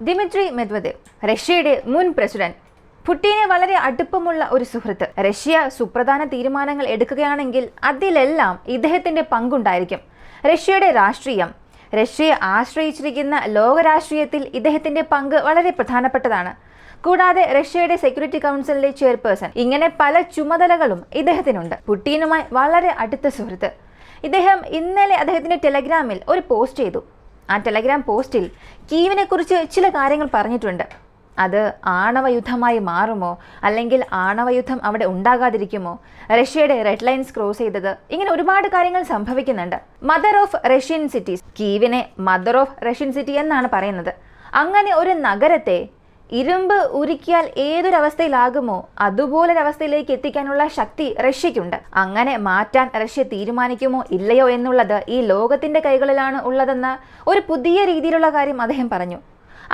ദിമിട്രി Medvedev, റഷ്യയുടെ മുൻ president. പുടിനെ വളരെ അടുപ്പമുള്ള ഒരു സുഹൃത്ത്. റഷ്യ സുപ്രധാന തീരുമാനങ്ങൾ എടുക്കുകയാണെങ്കിൽ അതിലെല്ലാം ഇദ്ദേഹത്തിന്റെ പങ്കുണ്ടായിരിക്കും. റഷ്യയുടെ രാഷ്ട്രീയം, റഷ്യയെ ആശ്രയിച്ചിരിക്കുന്ന ലോകരാഷ്ട്രീയത്തിൽ ഇദ്ദേഹത്തിന്റെ പങ്ക് വളരെ പ്രധാനപ്പെട്ടതാണ്. കൂടാതെ റഷ്യയുടെ സെക്യൂരിറ്റി കൗൺസിലിലെ ചെയർപേഴ്സൺ, ഇങ്ങനെ പല ചുമതലകളും ഇദ്ദേഹത്തിനുണ്ട്. പുടിനുമായി വളരെ അടുത്ത സുഹൃത്ത്. ഇദ്ദേഹം ഇന്നലെ അദ്ദേഹത്തിന്റെ ടെലഗ്രാമിൽ ഒരു പോസ്റ്റ് ചെയ്തു. ആ ടെലഗ്രാം പോസ്റ്റിൽ കീവിനെ കുറിച്ച് ചില കാര്യങ്ങൾ പറഞ്ഞിട്ടുണ്ട്. അത് ആണവയുദ്ധമായി മാറുമോ, അല്ലെങ്കിൽ ആണവയുദ്ധം അവിടെ ഉണ്ടാകാതിരിക്കുമോ, റഷ്യയുടെ റെഡ് ലൈൻസ് ക്രോസ് ചെയ്തത്, ഇങ്ങനെ ഒരുപാട് കാര്യങ്ങൾ സംഭവിക്കുന്നുണ്ട്. മദർ ഓഫ് റഷ്യൻ സിറ്റീസ്, കീവിനെ മദർ ഓഫ് റഷ്യൻ സിറ്റി എന്നാണ് പറയുന്നത്. അങ്ങനെ ഒരു നഗരത്തെ ഇരുമ്പ് ഉരുക്കിയാൽ ഏതൊരവസ്ഥയിലാകുമോ അതുപോലൊരവസ്ഥയിലേക്ക് എത്തിക്കാനുള്ള ശക്തി റഷ്യയ്ക്കുണ്ട്. അങ്ങനെ മാറ്റാൻ റഷ്യ തീരുമാനിക്കുമോ ഇല്ലയോ എന്നുള്ളത് ഈ ലോകത്തിന്റെ കൈകളിലാണ് ഉള്ളതെന്ന ഒരു പുതിയ രീതിയിലുള്ള കാര്യം അദ്ദേഹം പറഞ്ഞു.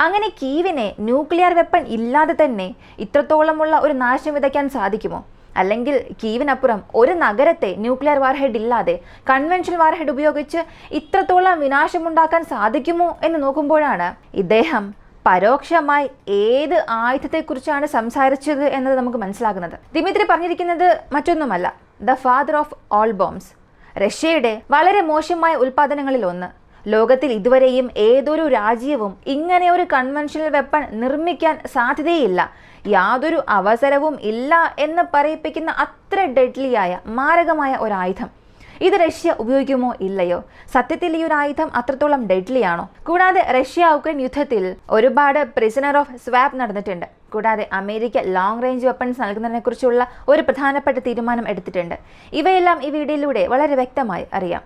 അങ്ങനെ കീവിനെ ന്യൂക്ലിയർ വെപ്പൺ ഇല്ലാതെ തന്നെ ഇത്രത്തോളമുള്ള ഒരു നാശം വിതയ്ക്കാൻ സാധിക്കുമോ? അല്ലെങ്കിൽ കീവിനപ്പുറം ഒരു നഗരത്തെ ന്യൂക്ലിയർ വാർഹെഡ് ഇല്ലാതെ കൺവെൻഷണൽ വാർഹെഡ് ഉപയോഗിച്ച് ഇത്രത്തോളം വിനാശമുണ്ടാക്കാൻ സാധിക്കുമോ എന്ന് നോക്കുമ്പോഴാണ് ഇദ്ദേഹം പരോക്ഷമായി ഏത് ആയുധത്തെക്കുറിച്ചാണ് സംസാരിച്ചത് എന്നത് നമുക്ക് മനസ്സിലാകുന്നത്. ദിമിത്രി പറഞ്ഞിരിക്കുന്നത് മറ്റൊന്നുമല്ല, the father of all bombs, റഷ്യയുടെ വളരെ മോശമായ ഉൽപ്പാദനങ്ങളിൽ ഒന്ന്. ലോകത്തിൽ ഇതുവരെയും ഏതൊരു രാജ്യവും ഇങ്ങനെ ഒരു കൺവെൻഷണൽ വെപ്പൺ നിർമ്മിക്കാൻ സാധ്യതയില്ല, യാതൊരു അവസരവും ഇല്ല എന്ന് പറയിപ്പിക്കുന്ന അത്ര ഡെഡ്ലിയായ മാരകമായ ഒരു ആയുധം. ഇത് റഷ്യ ഉപയോഗിക്കുമോ ഇല്ലയോ? സത്യത്തിൽ ഈ ഒരു ആയുധം അത്രത്തോളം ഡെഡ്ലി ആണോ? കൂടാതെ റഷ്യ ഉക്രൈൻ യുദ്ധത്തിൽ ഒരുപാട് പ്രിസണർ ഓഫ് സ്വാപ്പ് നടന്നിട്ടുണ്ട്. കൂടാതെ അമേരിക്ക ലോങ് റേഞ്ച് വെപ്പൺസ് നൽകുന്നതിനെ കുറിച്ചുള്ള ഒരു പ്രധാനപ്പെട്ട തീരുമാനം എടുത്തിട്ടുണ്ട്. ഇവയെല്ലാം ഈ വീഡിയോയിലൂടെ വളരെ വ്യക്തമായി അറിയാം.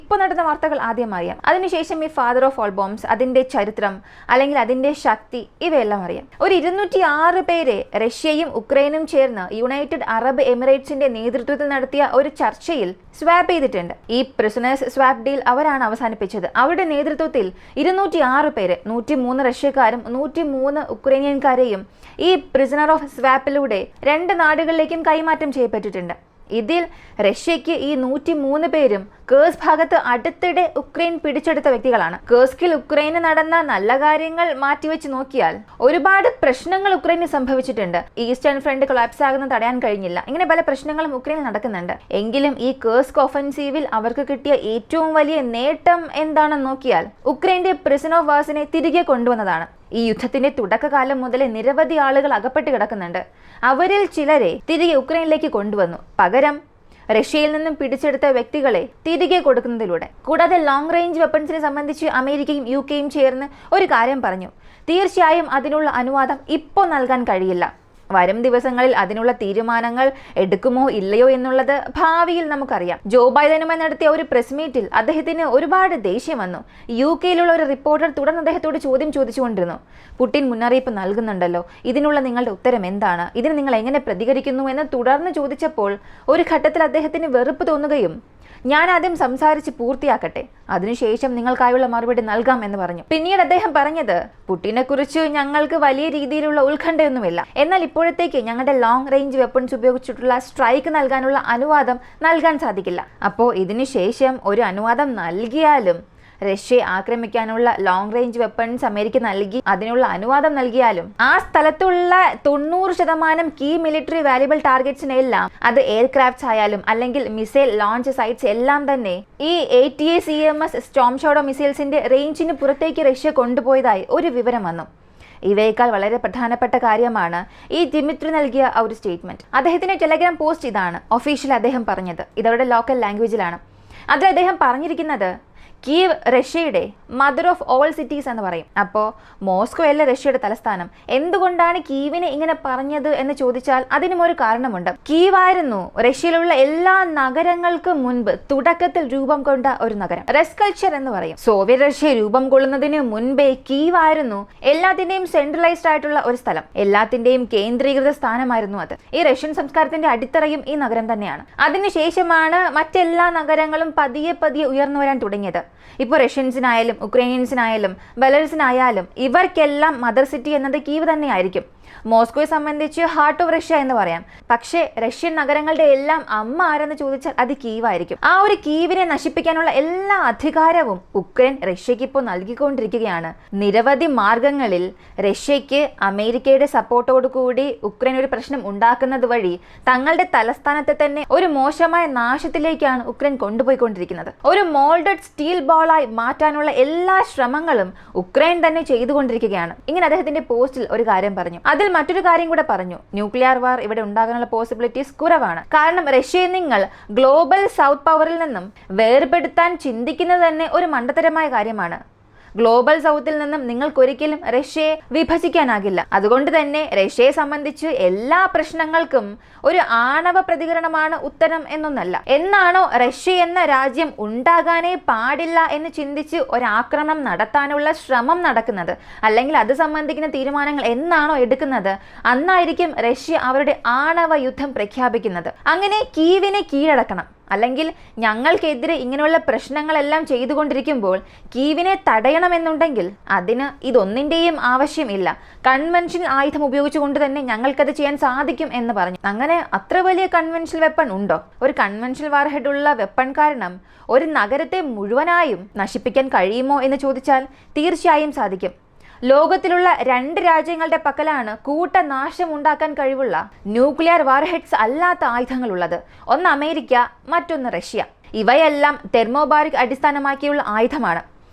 ഇപ്പോൾ നടന്ന വാർത്തകൾ ആദ്യം അറിയാം. അതിനുശേഷം ഈ ഫാദർ ഓഫ് ഓൾ ബോംബ്സ്, അതിന്റെ ചരിത്രം അല്ലെങ്കിൽ അതിന്റെ ശക്തി, ഇവയെല്ലാം അറിയാം. ഒരു 206 പേരെ റഷ്യയും ഉക്രൈനും ചേർന്ന് യുണൈറ്റഡ് അറബ് എമിറേറ്റ്സിന്റെ നേതൃത്വത്തിൽ നടത്തിയ ഒരു ചർച്ചയിൽ സ്വാപ്പ് ചെയ്തിട്ടുണ്ട്. ഈ പ്രിസണേഴ്സ് സ്വാപ്പ് ഡീൽ അവരാണ് അവസാനിപ്പിച്ചത്. അവരുടെ നേതൃത്വത്തിൽ 206 പേര്, 103 റഷ്യക്കാരും 103 ഉക്രൈനിയൻകാരെയും ഈ പ്രിസണർ ഓഫ് സ്വാപ്പിലൂടെ 2 നാടുകളിലേക്കും കൈമാറ്റം ചെയ്യപ്പെട്ടിട്ടുണ്ട്. ഇതിൽ റഷ്യയ്ക്ക് ഈ 103 പേരും കേഴ്സ് ഭാഗത്ത് അടുത്തിടെ ഉക്രൈൻ പിടിച്ചെടുത്ത വ്യക്തികളാണ്. കേഴ്സ്കിൽ ഉക്രൈന് നടന്ന നല്ല കാര്യങ്ങൾ മാറ്റിവെച്ച് നോക്കിയാൽ ഒരുപാട് പ്രശ്നങ്ങൾ ഉക്രൈന് സംഭവിച്ചിട്ടുണ്ട്. ഈസ്റ്റേൺ ഫ്രണ്ട് കൊളാപ്സ് ആകുന്നത് തടയാൻ കഴിഞ്ഞില്ല. ഇങ്ങനെ പല പ്രശ്നങ്ങളും ഉക്രൈനിൽ നടക്കുന്നുണ്ട്. എങ്കിലും ഈ കേഴ്സ്ക് ഒഫൻസീവിൽ അവർക്ക് കിട്ടിയ ഏറ്റവും വലിയ നേട്ടം എന്താണെന്ന് നോക്കിയാൽ ഉക്രൈന്റെ പ്രിസൺ ഓഫ് വാർസിനെ തിരികെ കൊണ്ടുവന്നതാണ്. ഈ യുദ്ധത്തിന്റെ തുടക്കകാലം മുതലേ നിരവധി ആളുകൾ അകപ്പെട്ട് കിടക്കുന്നുണ്ട്. അവരിൽ ചിലരെ തിരികെ ഉക്രൈനിലേക്ക് കൊണ്ടുവന്നു, പകരം റഷ്യയിൽ നിന്നും പിടിച്ചെടുത്ത വ്യക്തികളെ തിരികെ കൊടുക്കുന്നതിലൂടെ. കൂടാതെ ലോങ് റേഞ്ച് വെപ്പൺസിനെ സംബന്ധിച്ച് അമേരിക്കയും UK ചേർന്ന് ഒരു കാര്യം പറഞ്ഞു. തീർച്ചയായും അതിനുള്ള അനുവാദം ഇപ്പോൾ നൽകാൻ കഴിയില്ല. വരും ദിവസങ്ങളിൽ അതിനുള്ള തീരുമാനങ്ങൾ എടുക്കുമോ ഇല്ലയോ എന്നുള്ളത് ഭാവിയിൽ നമുക്കറിയാം. ജോ ബൈഡനുമായി നടത്തിയ ഒരു പ്രസ് മീറ്റിൽ അദ്ദേഹത്തിന് ഒരുപാട് ദേഷ്യം വന്നു. UK ഒരു റിപ്പോർട്ടർ തുടർന്ന് അദ്ദേഹത്തോട് ചോദ്യം ചോദിച്ചുകൊണ്ടിരുന്നു. പുടിൻ മുന്നറിയിപ്പ് നൽകുന്നുണ്ടല്ലോ, ഇതിനുള്ള നിങ്ങളുടെ ഉത്തരം എന്താണ്? ഇതിന് നിങ്ങൾ എങ്ങനെ പ്രതികരിക്കുന്നു എന്ന് തുടർന്ന് ചോദിച്ചപ്പോൾ ഒരു ഘട്ടത്തിൽ അദ്ദേഹത്തിന് വെറുപ്പ് തോന്നുകയും ഞാൻ ആദ്യം സംസാരിച്ച് പൂർത്തിയാക്കട്ടെ, അതിനുശേഷം നിങ്ങൾക്കായുള്ള മറുപടി നൽകാം എന്ന് പറഞ്ഞു. പിന്നീട് അദ്ദേഹം പറഞ്ഞത്, പുടിനെ കുറിച്ച് ഞങ്ങൾക്ക് വലിയ രീതിയിലുള്ള ഉത്കണ്ഠയൊന്നുമില്ല, എന്നാൽ ഇപ്പോഴത്തേക്ക് ഞങ്ങളുടെ ലോങ് റേഞ്ച് വെപ്പൺസ് ഉപയോഗിച്ചിട്ടുള്ള സ്ട്രൈക്ക് നൽകാനുള്ള അനുവാദം നൽകാൻ സാധിക്കില്ല. അപ്പോൾ ഇതിനുശേഷം ഒരു അനുവാദം നൽകിയാലും റഷ്യയെ ആക്രമിക്കാനുള്ള ലോങ് റേഞ്ച് വെപ്പൺസ് അമേരിക്ക നൽകി അതിനുള്ള അനുവാദം നൽകിയാലും ആ സ്ഥലത്തുള്ള 90% കീ മിലിറ്ററി വാല്യുബിൾ ടാർഗറ്റ്സിനെല്ലാം, അത് എയർക്രാഫ്റ്റ്സ് ആയാലും അല്ലെങ്കിൽ മിസൈൽ ലോഞ്ച് സൈറ്റ്സ് എല്ലാം തന്നെ ഈ ATACMS സ്റ്റോം ഷാഡോ മിസൈൽസിന്റെ റേഞ്ചിന് പുറത്തേക്ക് റഷ്യ കൊണ്ടുപോയതായി ഒരു വിവരം വന്നു. ഇവയേക്കാൾ വളരെ പ്രധാനപ്പെട്ട കാര്യമാണ് ഈ ദിമിത്രി നൽകിയ ഒരു സ്റ്റേറ്റ്മെന്റ്. അദ്ദേഹത്തിന്റെ ടെലഗ്രാം പോസ്റ്റ് ഇതാണ്. ഒഫീഷ്യൽ അദ്ദേഹം പറഞ്ഞത് ഇതവരുടെ ലോക്കൽ ലാംഗ്വേജിലാണ്. അതിൽ അദ്ദേഹം പറഞ്ഞിരിക്കുന്നത്, കീവ് റഷ്യയുടെ മദർ ഓഫ് ഓൾ സിറ്റീസ് എന്ന് പറയും. അപ്പോൾ മോസ്കോ അല്ല റഷ്യയുടെ തലസ്ഥാനം. എന്തുകൊണ്ടാണ് കീവിനെ ഇങ്ങനെ പറഞ്ഞത് എന്ന് ചോദിച്ചാൽ അതിനും ഒരു കാരണമുണ്ട്. കീവായിരുന്നു റഷ്യയിലുള്ള എല്ലാ നഗരങ്ങൾക്കും മുൻപ് തുടക്കത്തിൽ രൂപം കൊണ്ട ഒരു നഗരം. റെസ്കൾച്ചർ എന്ന് പറയും. സോവിയറ്റ് റഷ്യ രൂപം കൊള്ളുന്നതിന് മുൻപേ കീവായിരുന്നു എല്ലാത്തിന്റെയും സെൻട്രലൈസ്ഡ് ആയിട്ടുള്ള ഒരു സ്ഥലം, എല്ലാത്തിന്റെയും കേന്ദ്രീകൃത സ്ഥാനമായിരുന്നു അത്. ഈ റഷ്യൻ സംസ്കാരത്തിന്റെ അടിത്തറയും ഈ നഗരം തന്നെയാണ്. അതിനുശേഷമാണ് മറ്റെല്ലാ നഗരങ്ങളും പതിയെ പതിയെ ഉയർന്നു വരാൻ തുടങ്ങിയത്. ഇപ്പോൾ റഷ്യൻസിനായാലും ഉക്രൈനിയൻസിനായാലും ബെലറിസിനായാലും ഇവർക്കെല്ലാം മദർ സിറ്റി എന്നത് കീവ് തന്നെയായിരിക്കും. മോസ്കോയെ സംബന്ധിച്ച് ഹാർട്ട് ഓഫ് റഷ്യ എന്ന് പറയാം. പക്ഷേ റഷ്യൻ നഗരങ്ങളുടെ എല്ലാം അമ്മ ആരെന്ന് ചോദിച്ചാൽ അത് കീവായിരിക്കും. ആ ഒരു കീവിനെ നശിപ്പിക്കാനുള്ള എല്ലാ അധികാരവും ഉക്രൈൻ റഷ്യക്ക് ഇപ്പോൾ നൽകിക്കൊണ്ടിരിക്കുകയാണ്. നിരവധി മാർഗങ്ങളിൽ റഷ്യക്ക് അമേരിക്കയുടെ സപ്പോർട്ടോടുകൂടി ഉക്രൈൻ ഒരു പ്രശ്നം ഉണ്ടാക്കുന്നത് വഴി തങ്ങളുടെ തലസ്ഥാനത്തെ തന്നെ ഒരു മോശമായ നാശത്തിലേക്കാണ് ഉക്രൈൻ കൊണ്ടുപോയിക്കൊണ്ടിരിക്കുന്നത്. ഒരു മോൾഡഡ് സ്റ്റീൽ ബോളായി മാറ്റാനുള്ള എല്ലാ ശ്രമങ്ങളും ഉക്രൈൻ തന്നെ ചെയ്തുകൊണ്ടിരിക്കുകയാണ്. ഇങ്ങനെ അദ്ദേഹത്തിന്റെ പോസ്റ്റിൽ ഒരു കാര്യം പറഞ്ഞു. അതിൽ മറ്റൊരു കാര്യം കൂടെ പറഞ്ഞു, ന്യൂക്ലിയർ വാർ ഇവിടെ ഉണ്ടാകാനുള്ള പോസിബിലിറ്റീസ് കുറവാണ്. കാരണം റഷ്യയെ നിങ്ങൾ ഗ്ലോബൽ സൗത്ത് പവറിൽ നിന്നും വേർപെടുത്താൻ ചിന്തിക്കുന്നത് തന്നെ ഒരു മണ്ടത്തരമായ കാര്യമാണ്. ഗ്ലോബൽ സൗത്തിൽ നിന്നും നിങ്ങൾക്കൊരിക്കലും റഷ്യയെ വിഭജിക്കാനാകില്ല. അതുകൊണ്ട് തന്നെ റഷ്യയെ സംബന്ധിച്ച് എല്ലാ പ്രശ്നങ്ങൾക്കും ഒരു ആണവ പ്രതികരണമാണ് ഉത്തരം എന്നൊന്നല്ല. എന്നാണോ റഷ്യ എന്ന രാജ്യം ഉണ്ടാകാനേ പാടില്ല എന്ന് ചിന്തിച്ച് ഒരാക്രമണം നടത്താനുള്ള ശ്രമം നടക്കുന്നത്, അല്ലെങ്കിൽ അത് സംബന്ധിക്കുന്ന തീരുമാനങ്ങൾ എന്നാണോ എടുക്കുന്നത്, അന്നായിരിക്കും റഷ്യ അവരുടെ ആണവ യുദ്ധം പ്രഖ്യാപിക്കുന്നത്. അങ്ങനെ കീവിനെ കീഴടക്കണം, അല്ലെങ്കിൽ ഞങ്ങൾക്കെതിരെ ഇങ്ങനെയുള്ള പ്രശ്നങ്ങളെല്ലാം ചെയ്തുകൊണ്ടിരിക്കുമ്പോൾ കീവിനെ തടയണമെന്നുണ്ടെങ്കിൽ അതിന് ഇതൊന്നിൻ്റെയും ആവശ്യമില്ല. കൺവെൻഷണൽ ആയുധം ഉപയോഗിച്ചുകൊണ്ട് തന്നെ ഞങ്ങൾക്കത് ചെയ്യാൻ സാധിക്കും എന്ന് പറഞ്ഞു. അങ്ങനെ അത്ര വലിയ കൺവെൻഷണൽ വെപ്പൺ ഉണ്ടോ? ഒരു കൺവെൻഷണൽ വാർഹെഡ് ഉള്ള വെപ്പൺ കാരണം ഒരു നഗരത്തെ മുഴുവനായും നശിപ്പിക്കാൻ കഴിയുമോ എന്ന് ചോദിച്ചാൽ തീർച്ചയായും സാധിക്കും. ലോകത്തിലുള്ള 2 രാജ്യങ്ങളുടെ പക്കലാണ് കൂട്ടനാശം ഉണ്ടാക്കാൻ കഴിവുള്ള ന്യൂക്ലിയർ വാർഹെഡ്സ് അല്ലാത്ത ആയുധങ്ങളുള്ളത്. ഒന്ന് അമേരിക്ക, മറ്റൊന്ന് റഷ്യ. ഇവയെല്ലാം തെർമോബാറിക് അടിസ്ഥാനമാക്കിയുള്ള ആയുധമാണ്.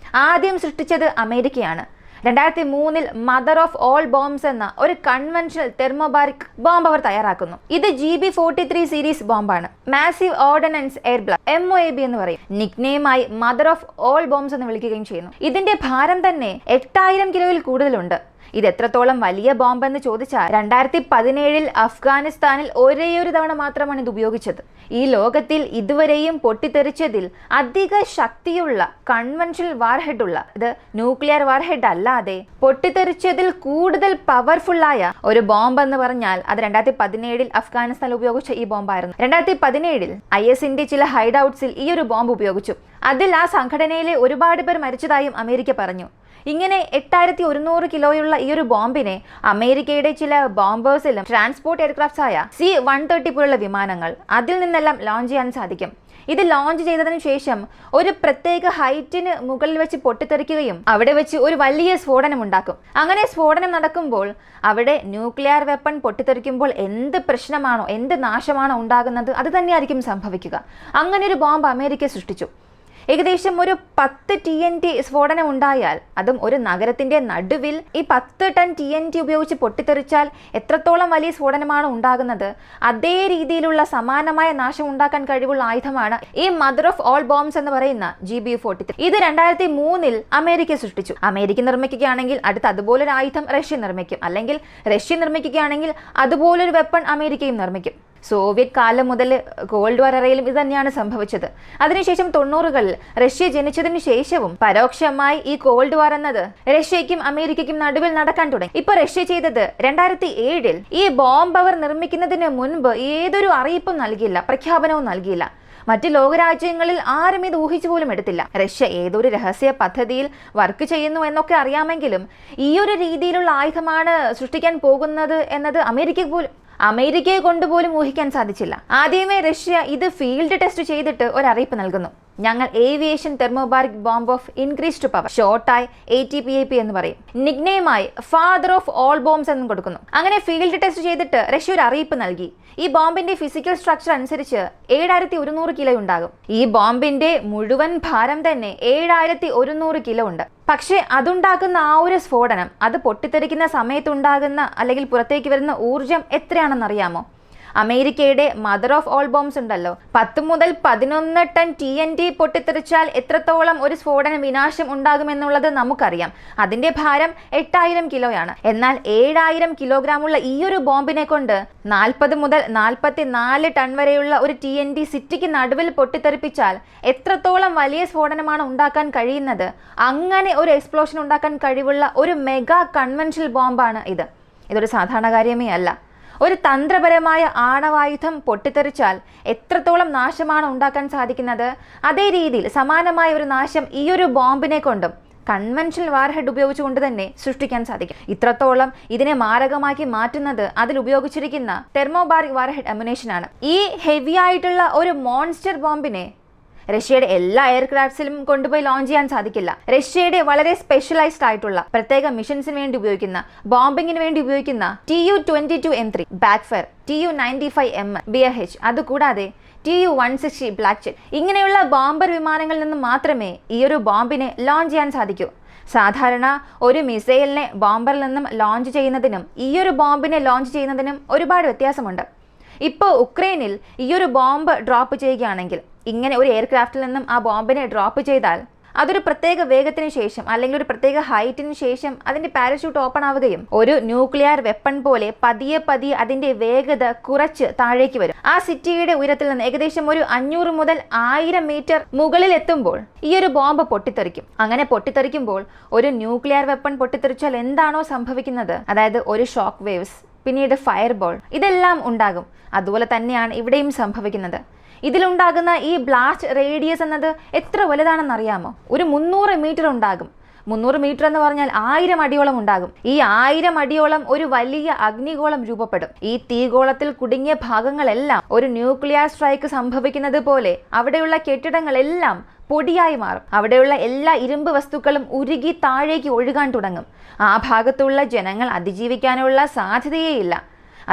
ആദ്യം സൃഷ്ടിച്ചത് അമേരിക്കയാണ്. 2003 മദർ ഓഫ് ഓൾ ബോംബ്സ് എന്ന ഒരു കൺവെൻഷണൽ തെർമോബാറിക് ബോംബ് അവർ തയ്യാറാക്കുന്നു. ഇത് GB43 സീരീസ് ബോംബാണ്. Massive ordnance air blast, MOAB എന്ന് പറയും. നിക്നെയിമായി മദർ ഓഫ് ഓൾ ബോംബ്സ് എന്ന് വിളിക്കുകയും ചെയ്യുന്നു. ഇതിന്റെ ഭാരം തന്നെ 8000 കിലോയിൽ കൂടുതലുണ്ട്. ഇത് എത്രത്തോളം വലിയ ബോംബെന്ന് ചോദിച്ചാൽ 2017 അഫ്ഗാനിസ്ഥാനിൽ ഒരേയൊരു തവണ മാത്രമാണ് ഇത് ഉപയോഗിച്ചത്. ഈ ലോകത്തിൽ ഇതുവരെയും പൊട്ടിത്തെറിച്ചതിൽ അധിക ശക്തിയുള്ള കൺവെൻഷണൽ വാർഹെഡ് ഉള്ള, ഇത് ന്യൂക്ലിയർ വാർഹെഡ് അല്ലാതെ പൊട്ടിത്തെറിച്ചതിൽ കൂടുതൽ പവർഫുള്ളായ ഒരു ബോംബ് എന്ന് പറഞ്ഞാൽ അത് 2017 അഫ്ഗാനിസ്ഥാനിൽ ഉപയോഗിച്ച ഈ ബോംബായിരുന്നു. 2017 ISന്റെ ചില ഹൈഡ് ഔട്ട്സിൽ ഈ ഒരു ബോംബ് ഉപയോഗിച്ചു. അതിൽ ആ സംഘടനയിലെ ഒരുപാട് പേർ മരിച്ചതായും അമേരിക്ക പറഞ്ഞു. ഇങ്ങനെ 8100 കിലോയുള്ള ഈ ഒരു ബോംബിനെ അമേരിക്കയുടെ ചില ബോംബേഴ്സിലും ട്രാൻസ്പോർട്ട് എയർക്രാഫ്റ്റ്സ് ആയ C-130 പോലുള്ള വിമാനങ്ങൾ അതിൽ നിന്നെല്ലാം ലോഞ്ച് ചെയ്യാൻ സാധിക്കും. ഇത് ലോഞ്ച് ചെയ്തതിനു ശേഷം ഒരു പ്രത്യേക ഹൈറ്റിന് മുകളിൽ വെച്ച് പൊട്ടിത്തെറിക്കുകയും അവിടെ വെച്ച് ഒരു വലിയ സ്ഫോടനം ഉണ്ടാക്കും. അങ്ങനെ സ്ഫോടനം നടക്കുമ്പോൾ അവിടെ ന്യൂക്ലിയർ വെപ്പൺ പൊട്ടിത്തെറിക്കുമ്പോൾ എന്ത് പ്രശ്നമാണോ, എന്ത് നാശമാണോ ഉണ്ടാകുന്നത് അത് തന്നെയായിരിക്കും സംഭവിക്കുക. അങ്ങനെ ഒരു ബോംബ് അമേരിക്ക സൃഷ്ടിച്ചു. ഏകദേശം ഒരു 10 TNT സ്ഫോടനം ഉണ്ടായാൽ, അതും ഒരു നഗരത്തിന്റെ നടുവിൽ ഈ 10 ടൺ TNT ഉപയോഗിച്ച് പൊട്ടിത്തെറിച്ചാൽ എത്രത്തോളം വലിയ സ്ഫോടനമാണ് ഉണ്ടാകുന്നത്, അതേ രീതിയിലുള്ള സമാനമായ നാശം ഉണ്ടാക്കാൻ കഴിവുള്ള ആയുധമാണ് ഈ മദർ ഓഫ് ഓൾ ബോംബ്സ് എന്ന് പറയുന്ന GB43. ഇത് 2003 അമേരിക്ക സൃഷ്ടിച്ചു. അമേരിക്ക നിർമ്മിക്കുകയാണെങ്കിൽ അടുത്ത് അതുപോലൊരു ആയുധം റഷ്യ നിർമ്മിക്കും, അല്ലെങ്കിൽ റഷ്യ നിർമ്മിക്കുകയാണെങ്കിൽ അതുപോലൊരു വെപ്പൺ അമേരിക്കയും നിർമ്മിക്കും. സോവിയറ്റ് കാലം മുതൽ കോൾഡ് വാർ എറയിലും ഇത് തന്നെയാണ് സംഭവിച്ചത്. അതിനുശേഷം 90കളിൽ റഷ്യ ജനിച്ചതിന് ശേഷവും പരോക്ഷമായി ഈ കോൾഡ് വാർ എന്നത് റഷ്യയ്ക്കും അമേരിക്കയ്ക്കും നടുവിൽ നടക്കാൻ തുടങ്ങി. ഇപ്പൊ റഷ്യ ചെയ്തത് 2007 ഈ ബോംബ് അവർ നിർമ്മിക്കുന്നതിന് മുൻപ് ഏതൊരു അറിയിപ്പും നൽകിയില്ല, പ്രഖ്യാപനവും നൽകിയില്ല. മറ്റ് ലോകരാജ്യങ്ങളിൽ ആരും ഇത് ഊഹിച്ചു പോലും എടുത്തില്ല. റഷ്യ ഏതൊരു രഹസ്യ പദ്ധതിയിൽ വർക്ക് ചെയ്യുന്നു എന്നൊക്കെ അറിയാമെങ്കിലും ഈ ഒരു രീതിയിലുള്ള ആയുധമാണ് സൃഷ്ടിക്കാൻ പോകുന്നത് എന്നത് അമേരിക്കയെ കൊണ്ടുപോലും ഊഹിക്കാൻ സാധിച്ചില്ല. ആദ്യമേ റഷ്യ ഇത് ഫീൽഡ് ടെസ്റ്റ് ചെയ്തിട്ട് ഒരു അറിയിപ്പ് നൽകുന്നു. ഞങ്ങൾ aviation thermobaric bomb of increased power, ഷോർട്ടായി ATPAP എന്ന് പറയും. നിക്നെയിമായി ഫാദർ ഓഫ് ഓൾ ബോംബ്സ് എന്നും കൊടുക്കുന്നു. അങ്ങനെ ഫീൽഡ് ടെസ്റ്റ് ചെയ്തിട്ട് റഷ്യ ഒരു അറിയിപ്പ് നൽകി. ഈ ബോംബിന്റെ ഫിസിക്കൽ സ്ട്രക്ചർ അനുസരിച്ച് 7100 കിലോ ഉണ്ടാകും. ഈ ബോംബിന്റെ മുഴുവൻ ഭാരം തന്നെ 7100 കിലോ ഉണ്ട്. പക്ഷേ അതുണ്ടാക്കുന്ന ആ ഒരു സ്ഫോടനം, അത് പൊട്ടിത്തെറിക്കുന്ന സമയത്തുണ്ടാകുന്ന അല്ലെങ്കിൽ പുറത്തേക്ക് വരുന്ന ഊർജം എത്രയാണെന്നറിയാമോ? അമേരിക്കയുടെ മദർ ഓഫ് ഓൾ ബോംബ്സ് ഉണ്ടല്ലോ, 10 മുതൽ 11 ടൺ TNT പൊട്ടിത്തെറിച്ചാൽ എത്രത്തോളം ഒരു സ്ഫോടന വിനാശം ഉണ്ടാകുമെന്നുള്ളത് നമുക്കറിയാം. അതിന്റെ ഭാരം 8000 കിലോയാണ്. എന്നാൽ 7000 കിലോഗ്രാമുള്ള ഈ ഒരു ബോംബിനെ കൊണ്ട് 40 മുതൽ 44 ടൺ വരെയുള്ള ഒരു TNT സിറ്റിക്ക് നടുവിൽ പൊട്ടിത്തെറിപ്പിച്ചാൽ എത്രത്തോളം വലിയ സ്ഫോടനമാണ് ഉണ്ടാക്കാൻ കഴിയുന്നത്. അങ്ങനെ ഒരു എക്സ്പ്ലോഷൻ ഉണ്ടാക്കാൻ കഴിവുള്ള ഒരു മെഗാ കൺവെൻഷണൽ ബോംബാണ് ഇത്. ഇതൊരു സാധാരണ കാര്യമേ അല്ല. ഒരു തന്ത്രപരമായ ആണവായുധം പൊട്ടിത്തെറിച്ചാൽ എത്രത്തോളം നാശമാണ് ഉണ്ടാക്കാൻ സാധിക്കുന്നത്, അതേ രീതിയിൽ സമാനമായ ഒരു നാശം ഈ ഒരു ബോംബിനെ കൊണ്ടും കൺവെൻഷണൽ വാർഹെഡ് ഉപയോഗിച്ചുകൊണ്ട് തന്നെ സൃഷ്ടിക്കാൻ സാധിക്കും. ഇത്രത്തോളം ഇതിനെ മാരകമാക്കി മാറ്റുന്നത് അതിൽ ഉപയോഗിച്ചിരിക്കുന്ന തെർമോബാറിക് വാർഹെഡ് അമ്യുനേഷൻ ആണ്. ഈ ഹെവി ആയിട്ടുള്ള ഒരു മോൺസ്റ്റർ ബോംബിനെ റഷ്യയുടെ എല്ലാ എയർക്രാഫ്റ്റ്സിലും കൊണ്ടുപോയി ലോഞ്ച് ചെയ്യാൻ സാധിക്കില്ല. റഷ്യയുടെ വളരെ സ്പെഷ്യലൈസ്ഡ് ആയിട്ടുള്ള പ്രത്യേക മിഷൻസിന് വേണ്ടി ഉപയോഗിക്കുന്ന, ബോംബിങ്ങിന് വേണ്ടി ഉപയോഗിക്കുന്ന Tu-22M3 ബാക്ക്ഫയർ, Tu-95M BAH, അതുകൂടാതെ Tu-160 ബ്ലാക്ക് ജെറ്റ് ഇങ്ങനെയുള്ള ബോംബർ വിമാനങ്ങളിൽ നിന്ന് മാത്രമേ ഈ ഒരു ബോംബിനെ ലോഞ്ച് ചെയ്യാൻ സാധിക്കൂ. സാധാരണ ഒരു മിസൈലിനെ ബോംബറിൽ നിന്നും ലോഞ്ച് ചെയ്യുന്നതിനും ഈ ഒരു ബോംബിനെ ലോഞ്ച് ചെയ്യുന്നതിനും ഒരുപാട് വ്യത്യാസമുണ്ട്. ഇപ്പോൾ ഉക്രൈനിൽ ഈ ഒരു ബോംബ് ഡ്രോപ്പ് ചെയ്യുകയാണെങ്കിൽ, ഇങ്ങനെ ഒരു എയർക്രാഫ്റ്റിൽ നിന്നും ആ ബോംബിനെ ഡ്രോപ്പ് ചെയ്താൽ അതൊരു പ്രത്യേക വേഗത്തിന് ശേഷം അല്ലെങ്കിൽ ഒരു പ്രത്യേക ഹൈറ്റിന് ശേഷം അതിന്റെ പാരച്യൂട്ട് ഓപ്പൺ ആവുകയും ഒരു ന്യൂക്ലിയർ വെപ്പൺ പോലെ പതിയെ പതിയെ അതിന്റെ വേഗത കുറച്ച് താഴേക്ക് വരും. ആ സിറ്റിയുടെ ഉയരത്തിൽ നിന്ന് ഏകദേശം ഒരു 500 മുതൽ 1000 മീറ്റർ മുകളിൽ എത്തുമ്പോൾ ഈ ഒരു ബോംബ് പൊട്ടിത്തെറിക്കും. അങ്ങനെ പൊട്ടിത്തെറിക്കുമ്പോൾ ഒരു ന്യൂക്ലിയർ വെപ്പൺ പൊട്ടിത്തെറിച്ചാൽ എന്താണോ സംഭവിക്കുന്നത്, അതായത് ഒരു ഷോക്ക് വേവ്സ്, പിന്നീട് ഫയർബോൾ, ഇതെല്ലാം ഉണ്ടാകും. അതുപോലെ തന്നെയാണ് ഇവിടെയും സംഭവിക്കുന്നത്. ഇതിലുണ്ടാകുന്ന ഈ ബ്ലാസ്റ്റ് റേഡിയസ് എന്നത് എത്ര വലുതാണെന്നറിയാമോ? ഒരു 300 മീറ്റർ ഉണ്ടാകും. 300 മീറ്റർ എന്ന് പറഞ്ഞാൽ 1000 അടിയോളം ഉണ്ടാകും. ഈ 1000 അടിയോളം ഒരു വലിയ അഗ്നിഗോളം രൂപപ്പെടും. ഈ തീഗോളത്തിൽ കുടുങ്ങിയ ഭാഗങ്ങളെല്ലാം ഒരു ന്യൂക്ലിയർ സ്ട്രൈക്ക് സംഭവിക്കുന്നത് പോലെ അവിടെയുള്ള കെട്ടിടങ്ങളെല്ലാം പൊടിയായി മാറും. അവിടെയുള്ള എല്ലാ ഇരുമ്പ് വസ്തുക്കളും ഉരുകി താഴേക്ക് ഒഴുകാൻ തുടങ്ങും. ആ ഭാഗത്തുള്ള ജനങ്ങൾ അതിജീവിക്കാനുള്ള സാധ്യതയേയില്ല.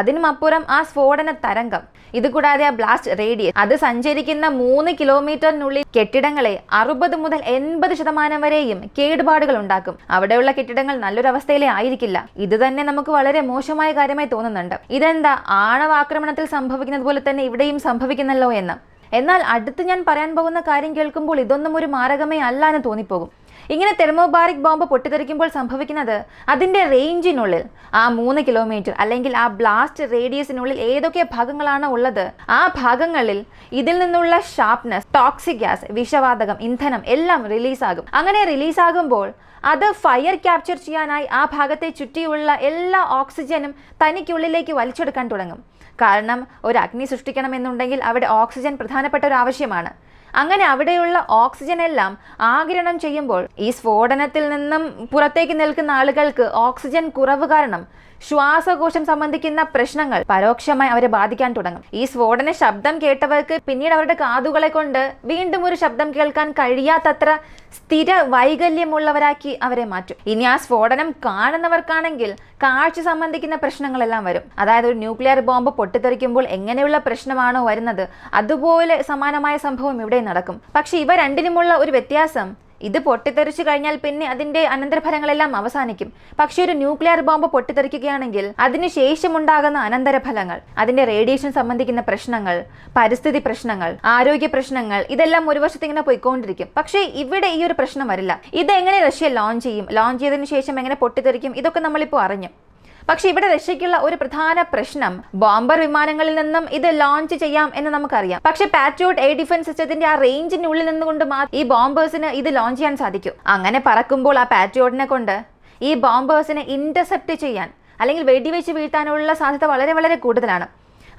അതിനുമപ്പുറം ആ സ്ഫോടന തരംഗം, ഇതുകൂടാതെ ആ ബ്ലാസ്റ്റ് റേഡിയസ്, അത് സഞ്ചരിക്കുന്ന 3 കിലോമീറ്ററിനുള്ളിൽ കെട്ടിടങ്ങളെ 60 മുതൽ 80% വരെയും കേടുപാടുകൾ ഉണ്ടാക്കും. അവിടെയുള്ള കെട്ടിടങ്ങൾ നല്ലൊരു അവസ്ഥയിലേ ആയിരിക്കില്ല. ഇത് തന്നെ നമുക്ക് വളരെ മോശമായ കാര്യമായി തോന്നുന്നുണ്ട്. ഇതെന്താ ആണവാക്രമണത്തിൽ സംഭവിക്കുന്നത് പോലെ തന്നെ ഇവിടെയും സംഭവിക്കുന്നല്ലോ എന്ന്. എന്നാൽ അടുത്ത് ഞാൻ പറയാൻ പോകുന്ന കാര്യം കേൾക്കുമ്പോൾ ഇതൊന്നും ഒരു മാരകമേ അല്ല എന്ന് തോന്നിപ്പോകും. ഇങ്ങനെ തെർമോബാറിക് ബോംബ് പൊട്ടിത്തെറിക്കുമ്പോൾ സംഭവിക്കുന്നത് അതിന്റെ റേഞ്ചിനുള്ളിൽ ആ 3 കിലോമീറ്റർ അല്ലെങ്കിൽ ആ ബ്ലാസ്റ്റ് റേഡിയസിനുള്ളിൽ ഏതൊക്കെ ഭാഗങ്ങളാണ് ഉള്ളത്, ആ ഭാഗങ്ങളിൽ ഇതിൽ നിന്നുള്ള ഷാർപ്നെസ്, ടോക്സിക് ഗ്യാസ്, വിഷവാതകം, ഇന്ധനം എല്ലാം റിലീസാകും. അങ്ങനെ റിലീസാകുമ്പോൾ അത് ഫയർ ക്യാപ്ചർ ചെയ്യാനായി ആ ഭാഗത്തെ ചുറ്റിയുള്ള എല്ലാ ഓക്സിജനും തനിക്കുള്ളിലേക്ക് വലിച്ചെടുക്കാൻ തുടങ്ങും. കാരണം ഒരു അഗ്നി സൃഷ്ടിക്കണമെന്നുണ്ടെങ്കിൽ അവിടെ ഓക്സിജൻ പ്രധാനപ്പെട്ട ഒരു ആവശ്യമാണ്. അങ്ങനെ അവിടെയുള്ള ഓക്സിജൻ എല്ലാം ആഗിരണം ചെയ്യുമ്പോൾ ഈ സ്ഫോടനത്തിൽ നിന്നും പുറത്തേക്ക് നിൽക്കുന്ന ആളുകൾക്ക് ഓക്സിജൻ കുറവ് കാരണം ശ്വാസകോശം സംബന്ധിക്കുന്ന പ്രശ്നങ്ങൾ പരോക്ഷമായി അവരെ ബാധിക്കാൻ തുടങ്ങും. ഈ സ്ഫോടന ശബ്ദം കേട്ടവർക്ക് പിന്നീട് അവരുടെ കാതുകളെ കൊണ്ട് വീണ്ടും ഒരു ശബ്ദം കേൾക്കാൻ കഴിയാത്തത്ര സ്ഥിര വൈകല്യമുള്ളവരാക്കി അവരെ മാറ്റും. ഇനി ആ സ്ഫോടനം കാണുന്നവർക്കാണെങ്കിൽ കാഴ്ച സംബന്ധിക്കുന്ന പ്രശ്നങ്ങളെല്ലാം വരും. അതായത് ഒരു ന്യൂക്ലിയർ ബോംബ് പൊട്ടിത്തെറിക്കുമ്പോൾ എങ്ങനെയുള്ള പ്രശ്നമാണോ വരുന്നത്, അതുപോലെ സമാനമായ സംഭവം ഇവിടെ നടക്കും. പക്ഷെ ഇവ രണ്ടിനുമുള്ള ഒരു വ്യത്യാസം, ഇത് പൊട്ടിത്തെറിച്ചു കഴിഞ്ഞാൽ പിന്നെ അതിന്റെ അനന്തരഫലങ്ങളെല്ലാം അവസാനിക്കും. പക്ഷെ ഒരു ന്യൂക്ലിയർ ബോംബ് പൊട്ടിത്തെറിക്കുകയാണെങ്കിൽ അതിനുശേഷമുണ്ടാകുന്ന അനന്തരഫലങ്ങൾ, അതിന്റെ റേഡിയേഷൻ സംബന്ധിക്കുന്ന പ്രശ്നങ്ങൾ, പരിസ്ഥിതി പ്രശ്നങ്ങൾ, ആരോഗ്യ പ്രശ്നങ്ങൾ, ഇതെല്ലാം ഒരു വർഷത്തെ ഇങ്ങനെ പോയിക്കൊണ്ടിരിക്കും. പക്ഷേ ഇവിടെ ഈ ഒരു പ്രശ്നം വരില്ല. ഇതെങ്ങനെ റഷ്യ ലോഞ്ച് ചെയ്യും, ലോഞ്ച് ചെയ്തതിനു ശേഷം എങ്ങനെ പൊട്ടിത്തെറിക്കും, ഇതൊക്കെ നമ്മളിപ്പോൾ അറിഞ്ഞു. പക്ഷെ ഇവിടെ റഷ്യക്കുള്ള ഒരു പ്രധാന പ്രശ്നം, ബോംബർ വിമാനങ്ങളിൽ നിന്നും ഇത് ലോഞ്ച് ചെയ്യാം എന്ന് നമുക്കറിയാം. പക്ഷെ പാട്രിയോട്ട് എയർ ഡിഫൻസ് സിസ്റ്റത്തിന്റെ ആ റേഞ്ചിനുള്ളിൽ നിന്നുകൊണ്ട് ഈ ബോംബേഴ്സിന് ഇത് ലോഞ്ച് ചെയ്യാൻ സാധിക്കും. അങ്ങനെ പറക്കുമ്പോൾ ആ പാട്രിയോട്ടിനെ കൊണ്ട് ഈ ബോംബേഴ്സിനെ ഇന്റർസെപ്റ്റ് ചെയ്യാൻ അല്ലെങ്കിൽ വെടിവെച്ച് വീഴ്ത്താനുള്ള സാധ്യത വളരെ വളരെ കൂടുതലാണ്.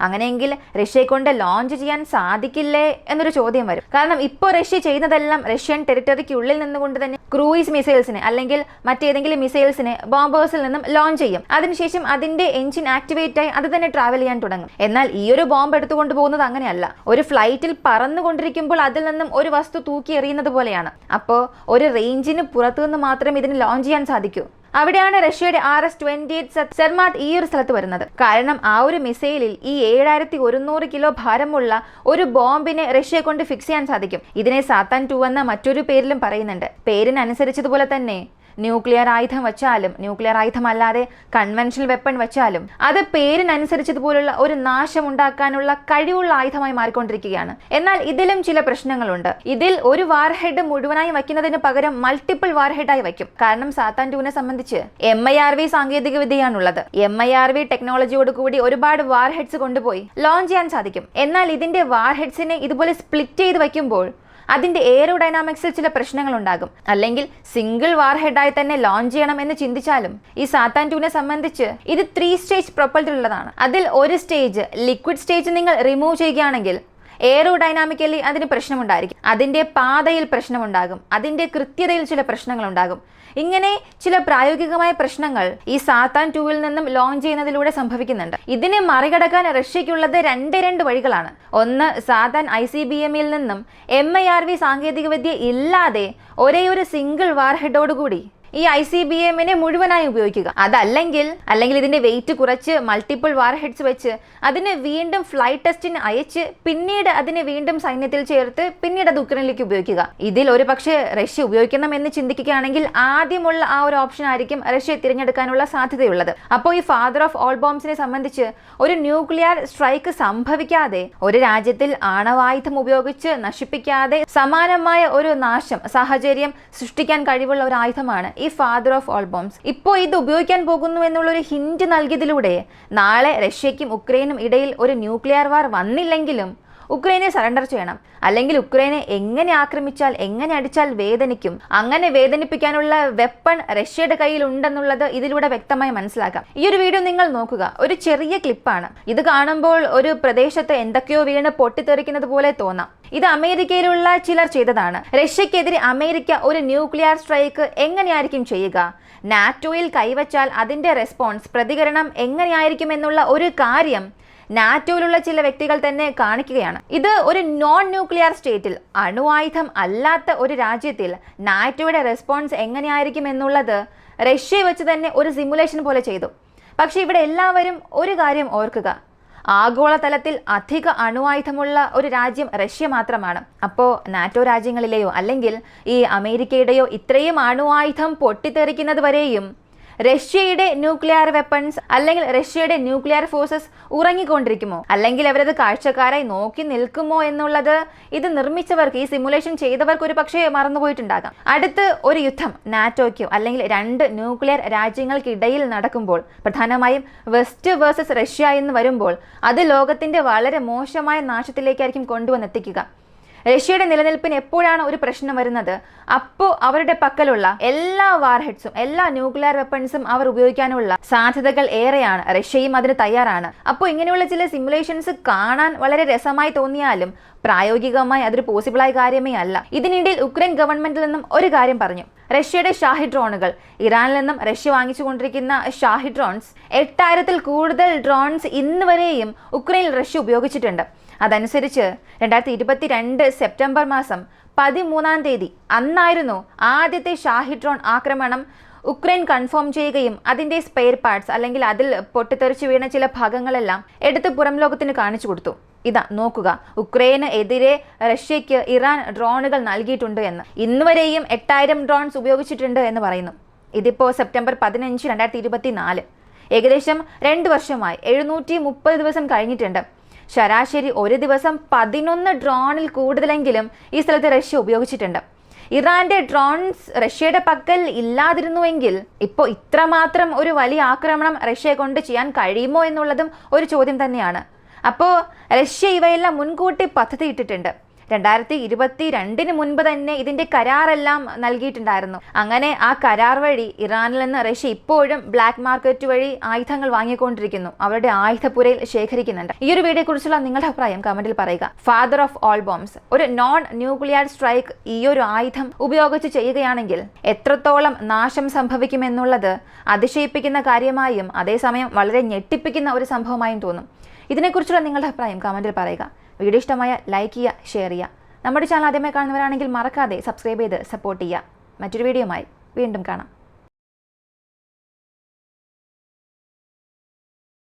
അങ്ങനെയെങ്കിൽ റഷ്യയെ കൊണ്ട് ലോഞ്ച് ചെയ്യാൻ സാധിക്കില്ലേ എന്നൊരു ചോദ്യം വരും. കാരണം ഇപ്പോൾ റഷ്യ ചെയ്യുന്നതെല്ലാം റഷ്യൻ ടെറിട്ടറിക്കുള്ളിൽ നിന്നുകൊണ്ട് തന്നെ ക്രൂയിസ് മിസൈൽസിനെ അല്ലെങ്കിൽ മറ്റേതെങ്കിലും മിസൈൽസിനെ ബോംബേഴ്സിൽ നിന്നും ലോഞ്ച് ചെയ്യും. അതിനുശേഷം അതിന്റെ എഞ്ചിൻ ആക്ടിവേറ്റ് ആയി അത് തന്നെ ട്രാവൽ ചെയ്യാൻ തുടങ്ങും. എന്നാൽ ഈ ഒരു ബോംബ് എടുത്തുകൊണ്ട് പോകുന്നത് അങ്ങനെയല്ല. ഒരു ഫ്ലൈറ്റിൽ പറന്നുകൊണ്ടിരിക്കുമ്പോൾ അതിൽ നിന്നും ഒരു വസ്തു തൂക്കി എറിയുന്നത് പോലെയാണ്. അപ്പോൾ ഒരു റേഞ്ചിന് പുറത്തുനിന്ന് മാത്രമേ ഇതിന് ലോഞ്ച് ചെയ്യാൻ സാധിക്കൂ. അവിടെയാണ് റഷ്യയുടെ RS-28 സെർമാറ്റ് ഈ ഒരു സ്ഥലത്ത് വരുന്നത്. കാരണം ആ ഒരു മിസൈലിൽ ഈ 7100 കിലോ ഭാരമുള്ള ഒരു ബോംബിനെ റഷ്യയെ കൊണ്ട് ഫിക്സ് ചെയ്യാൻ സാധിക്കും. ഇതിനെ സാത്താൻ 2 എന്ന മറ്റൊരു പേരിലും പറയുന്നുണ്ട്. പേരിനനുസരിച്ചതുപോലെ തന്നെ ന്യൂക്ലിയർ ആയുധം വെച്ചാലും ന്യൂക്ലിയർ ആയുധമല്ലാതെ കൺവെൻഷണൽ വെപ്പൺ വെച്ചാലും അത് പേരിനനുസരിച്ചതുപോലുള്ള ഒരു നാശം ഉണ്ടാക്കാനുള്ള കഴിവുള്ള ആയുധമായി മാറിക്കൊണ്ടിരിക്കുകയാണ്. എന്നാൽ ഇതിലും ചില പ്രശ്നങ്ങളുണ്ട്. ഇതിൽ ഒരു വാർഹെഡ് മുഴുവനായി വയ്ക്കുന്നതിന് പകരം മൾട്ടിപ്പിൾ വാർഹെഡായി വയ്ക്കും. കാരണം സാത്താൻ 2നെ സംബന്ധിച്ച് MIRV സാങ്കേതിക വിദ്യയാണുള്ളത്. MIRV ടെക്നോളജിയോട് കൂടി ഒരുപാട് വാർഹെഡ്സ് കൊണ്ടുപോയി ലോഞ്ച് ചെയ്യാൻ സാധിക്കും. എന്നാൽ ഇതിന്റെ വാർഹെഡ്സിനെ ഇതുപോലെ സ്പ്ലിറ്റ് ചെയ്ത് വയ്ക്കുമ്പോൾ അതിന്റെ എയറോഡൈനാമിക്സിൽ ചില പ്രശ്നങ്ങൾ ഉണ്ടാകും. അല്ലെങ്കിൽ സിംഗിൾ വാർഹെഡായി തന്നെ ലോഞ്ച് ചെയ്യണം എന്ന് ചിന്തിച്ചാലും ഈ സാത്താൻ 2നെ സംബന്ധിച്ച് ഇത് 3 സ്റ്റേജ് പ്രൊപ്പൽഡ് ഉള്ളതാണ്. അതിൽ ഒരു സ്റ്റേജ് ലിക്വിഡ് സ്റ്റേജ് നിങ്ങൾ റിമൂവ് ചെയ്യുകയാണെങ്കിൽ എയറോഡൈനാമിക്കലി അതിന് പ്രശ്നമുണ്ടായിരിക്കും, അതിൻ്റെ പാതയിൽ പ്രശ്നമുണ്ടാകും, അതിൻ്റെ കൃത്യതയിൽ ചില പ്രശ്നങ്ങളുണ്ടാകും. ഇങ്ങനെ ചില പ്രായോഗികമായ പ്രശ്നങ്ങൾ ഈ സാത്താൻ 2 നിന്നും ലോഞ്ച് ചെയ്യുന്നതിലൂടെ സംഭവിക്കുന്നുണ്ട്. ഇതിനെ മറികടക്കാൻ റഷ്യയ്ക്കുള്ളത് രണ്ട് വഴികളാണ്. ഒന്ന്, സാത്താൻ ICBM നിന്നും MIRV സാങ്കേതികവിദ്യ ഇല്ലാതെ ഒരേ ഒരു സിംഗിൾ വാർഹെഡോടുകൂടി ഈ ICBM മുഴുവനായി ഉപയോഗിക്കുക. അതല്ലെങ്കിൽ ഇതിന്റെ വെയിറ്റ് കുറച്ച് മൾട്ടിപ്പിൾ വാർഹെഡ്സ് വെച്ച് അതിനെ വീണ്ടും ഫ്ലൈറ്റ് ടെസ്റ്റിന് അയച്ച് പിന്നീട് അതിനെ വീണ്ടും സൈന്യത്തിൽ ചേർത്ത് പിന്നീട് അത് ഉക്രൈനിലേക്ക് ഉപയോഗിക്കുക. ഇതിൽ ഒരു പക്ഷേ റഷ്യ ഉപയോഗിക്കണം എന്ന് ചിന്തിക്കുകയാണെങ്കിൽ ആദ്യമുള്ള ആ ഒരു ഓപ്ഷൻ ആയിരിക്കും റഷ്യ തിരഞ്ഞെടുക്കാനുള്ള സാധ്യതയുള്ളത്. അപ്പോൾ ഈ ഫാദർ ഓഫ് ഓൾ ബോംബ്സിനെ സംബന്ധിച്ച് ഒരു ന്യൂക്ലിയർ സ്ട്രൈക്ക് സംഭവിക്കാതെ, ഒരു രാജ്യത്തിൽ ആണവായുധം ഉപയോഗിച്ച് നശിപ്പിക്കാതെ സമാനമായ ഒരു നാശം സാഹചര്യം സൃഷ്ടിക്കാൻ കഴിവുള്ള ഒരു ആയുധമാണ് ഈ ഫാദർ ഓഫ് ഓൾ ബോംബ്സ്. ഇപ്പോൾ ഇത് ഉപയോഗിക്കാൻ പോകുന്നു എന്നുള്ളൊരു ഹിന്റ് നൽകിയതിലൂടെ നാളെ റഷ്യയ്ക്കും ഉക്രൈനും ഇടയിൽ ഒരു ന്യൂക്ലിയർ വാർ വന്നില്ലെങ്കിലും ഉക്രൈനെ സറണ്ടർ ചെയ്യണം, അല്ലെങ്കിൽ ഉക്രൈനെ എങ്ങനെ ആക്രമിച്ചാൽ, എങ്ങനെ അടിച്ചാൽ വേദനിക്കും, അങ്ങനെ വേദനിപ്പിക്കാനുള്ള വെപ്പൺ റഷ്യയുടെ കയ്യിൽ ഉണ്ടെന്നുള്ളത് ഇതിലൂടെ വ്യക്തമായി മനസ്സിലാക്കാം. ഈ ഒരു വീഡിയോ നിങ്ങൾ നോക്കുക, ഒരു ചെറിയ ക്ലിപ്പാണ്. ഇത് കാണുമ്പോൾ ഒരു പ്രദേശത്ത് എന്തൊക്കെയോ വീണ് പൊട്ടിത്തെറിക്കുന്നത് പോലെ തോന്നാം. ഇത് അമേരിക്കയിലുള്ള ചിലർ ചെയ്തതാണ്. റഷ്യക്കെതിരെ അമേരിക്ക ഒരു ന്യൂക്ലിയർ സ്ട്രൈക്ക് എങ്ങനെയായിരിക്കും ചെയ്യുക, നാറ്റോയിൽ കൈവച്ചാൽ അതിന്റെ റെസ്പോൺസ്, പ്രതികരണം എങ്ങനെയായിരിക്കും എന്നുള്ള ഒരു കാര്യം നാറ്റോയിലുള്ള ചില വ്യക്തികൾ തന്നെ കാണിക്കുകയാണ്. ഇത് ഒരു നോൺ ന്യൂക്ലിയർ സ്റ്റേറ്റിൽ, അണുവായുധം അല്ലാത്ത ഒരു രാജ്യത്തിൽ നാറ്റോയുടെ റെസ്പോൺസ് എങ്ങനെയായിരിക്കും എന്നുള്ളത് റഷ്യ വെച്ച് തന്നെ ഒരു സിമുലേഷൻ പോലെ ചെയ്തു. പക്ഷെ ഇവിടെ എല്ലാവരും ഒരു കാര്യം ഓർക്കുക, ആഗോളതലത്തിൽ അധിക അണുവായുധമുള്ള ഒരു രാജ്യം റഷ്യ മാത്രമാണ്. അപ്പോൾ നാറ്റോ രാജ്യങ്ങളിലെയോ അല്ലെങ്കിൽ ഈ അമേരിക്കയുടെയോ ഇത്രയും അണുവായുധം പൊട്ടിത്തെറിക്കുന്നത് വരെയും റഷ്യയുടെ ന്യൂക്ലിയർ വെപ്പൺസ് അല്ലെങ്കിൽ റഷ്യയുടെ ന്യൂക്ലിയർ ഫോഴ്സസ് ഉറങ്ങിക്കൊണ്ടിരിക്കുമോ, അല്ലെങ്കിൽ അവരത് കാഴ്ചക്കാരായി നോക്കി നിൽക്കുമോ എന്നുള്ളത് ഇത് നിർമ്മിച്ചവർക്ക്, ഈ സിമുലേഷൻ ചെയ്തവർക്ക് ഒരു പക്ഷേ മറന്നുപോയിട്ടുണ്ടാകാം. അടുത്ത് ഒരു യുദ്ധം നാറ്റോയ്ക്കോ അല്ലെങ്കിൽ 2 ന്യൂക്ലിയർ രാജ്യങ്ങൾക്കിടയിൽ നടക്കുമ്പോൾ, പ്രധാനമായും വെസ്റ്റ് വേഴ്സസ് റഷ്യ എന്ന് വരുമ്പോൾ, അത് ലോകത്തിന്റെ വളരെ മോശമായ നാശത്തിലേക്കായിരിക്കും കൊണ്ടുവന്നെത്തിക്കുക. റഷ്യയുടെ നിലനിൽപ്പിന് എപ്പോഴാണ് ഒരു പ്രശ്നം വരുന്നത്, അപ്പോൾ അവരുടെ പക്കലുള്ള എല്ലാ വാർഹെഡ്സും എല്ലാ ന്യൂക്ലിയർ വെപ്പൺസും അവർ ഉപയോഗിക്കാനുള്ള സാധ്യതകൾ ഏറെയാണ്. റഷ്യയും അതിന് തയ്യാറാണ്. അപ്പോൾ ഇങ്ങനെയുള്ള ചില സിമുലേഷൻസ് കാണാൻ വളരെ രസമായി തോന്നിയാലും പ്രായോഗികമായി അതൊരു പോസിബിളായ കാര്യമേ അല്ല. ഇതിനിടയിൽ ഉക്രൈൻ ഗവൺമെന്റിൽ നിന്നും ഒരു കാര്യം പറഞ്ഞു. റഷ്യയുടെ ഷാഹി ഡ്രോണുകൾ, ഇറാനിൽ നിന്നും റഷ്യ വാങ്ങിച്ചുകൊണ്ടിരിക്കുന്ന ഷാഹി ഡ്രോൺസ്, 8000-ൽ കൂടുതൽ ഡ്രോൺസ് ഇന്ന് വരെയും ഉക്രൈനിൽ റഷ്യ ഉപയോഗിച്ചിട്ടുണ്ട്. അതനുസരിച്ച് 2022 സെപ്റ്റംബർ മാസം 13-ാം തീയതി അന്നായിരുന്നു ആദ്യത്തെ ഷാഹി ഡ്രോൺ ആക്രമണം ഉക്രൈൻ കൺഫേം ചെയ്യുകയും അതിൻ്റെ സ്പെയർ പാർട്സ് അല്ലെങ്കിൽ അതിൽ പൊട്ടിത്തെറിച്ചു വീണ ചില ഭാഗങ്ങളെല്ലാം എടുത്ത് പുറം ലോകത്തിന് കാണിച്ചു കൊടുത്തു. ഇതാ നോക്കുക, ഉക്രൈന് എതിരെ റഷ്യയ്ക്ക് ഇറാൻ ഡ്രോണുകൾ നൽകിയിട്ടുണ്ട് എന്ന്. ഇന്നുവരെയും 8000 ഡ്രോൺസ് ഉപയോഗിച്ചിട്ടുണ്ട് എന്ന് പറയുന്നു. ഇതിപ്പോൾ സെപ്റ്റംബർ 15, 2024, ഏകദേശം 2 വർഷമായി, 730 ദിവസം കഴിഞ്ഞിട്ടുണ്ട്. ശരാശരി ഒരു ദിവസം 11 ഡ്രോണിൽ കൂടുതലെങ്കിലും ഈ സ്ഥലത്ത് റഷ്യ ഉപയോഗിച്ചിട്ടുണ്ട്. ഇറാന്റെ ഡ്രോൺസ് റഷ്യയുടെ പക്കൽ ഇല്ലാതിരുന്നുവെങ്കിൽ ഇപ്പോൾ ഇത്രമാത്രം ഒരു വലിയ ആക്രമണം റഷ്യയെ കൊണ്ട് ചെയ്യാൻ കഴിയുമോ എന്നുള്ളതും ഒരു ചോദ്യം തന്നെയാണ്. അപ്പോൾ റഷ്യ ഇവയെല്ലാം മുൻകൂട്ടി പദ്ധതിയിട്ടിട്ടുണ്ട്. 2022 മുൻപ് തന്നെ ഇതിന്റെ കരാറെല്ലാം നൽകിയിട്ടുണ്ടായിരുന്നു. അങ്ങനെ ആ കരാർ വഴി ഇറാനിൽ നിന്ന് റഷ്യ ഇപ്പോഴും ബ്ലാക്ക് മാർക്കറ്റ് വഴി ആയുധങ്ങൾ വാങ്ങിക്കൊണ്ടിരിക്കുന്നു, അവരുടെ ആയുധപ്പുരയിൽ ശേഖരിക്കുന്നുണ്ട്. ഈ ഒരു വീഡിയോയെ കുറിച്ചുള്ള നിങ്ങളുടെ അഭിപ്രായം കമന്റിൽ പറയുക. ഫാദർ ഓഫ് ഓൾ ബോംബ്സ്, ഒരു നോൺ ന്യൂക്ലിയർ സ്ട്രൈക്ക് ഈ ഒരു ആയുധം ഉപയോഗിച്ച് ചെയ്യുകയാണെങ്കിൽ എത്രത്തോളം നാശം സംഭവിക്കുമെന്നുള്ളത് അതിശയിപ്പിക്കുന്ന കാര്യമായും അതേസമയം വളരെ ഞെട്ടിപ്പിക്കുന്ന ഒരു സംഭവമായും തോന്നും. ഇതിനെക്കുറിച്ചുള്ള നിങ്ങളുടെ അഭിപ്രായം കമന്റിൽ പറയുക. വീഡിയോ ഇഷ്ടമായ ലൈക്ക് ചെയ്യുക, ഷെയർ ചെയ്യുക. നമ്മുടെ ചാനൽ ആദ്യമായി കാണുന്നവരാണെങ്കിൽ മറക്കാതെ സബ്സ്ക്രൈബ് ചെയ്ത് സപ്പോർട്ട് ചെയ്യുക. മറ്റൊരു വീഡിയോയുമായി വീണ്ടും കാണാം.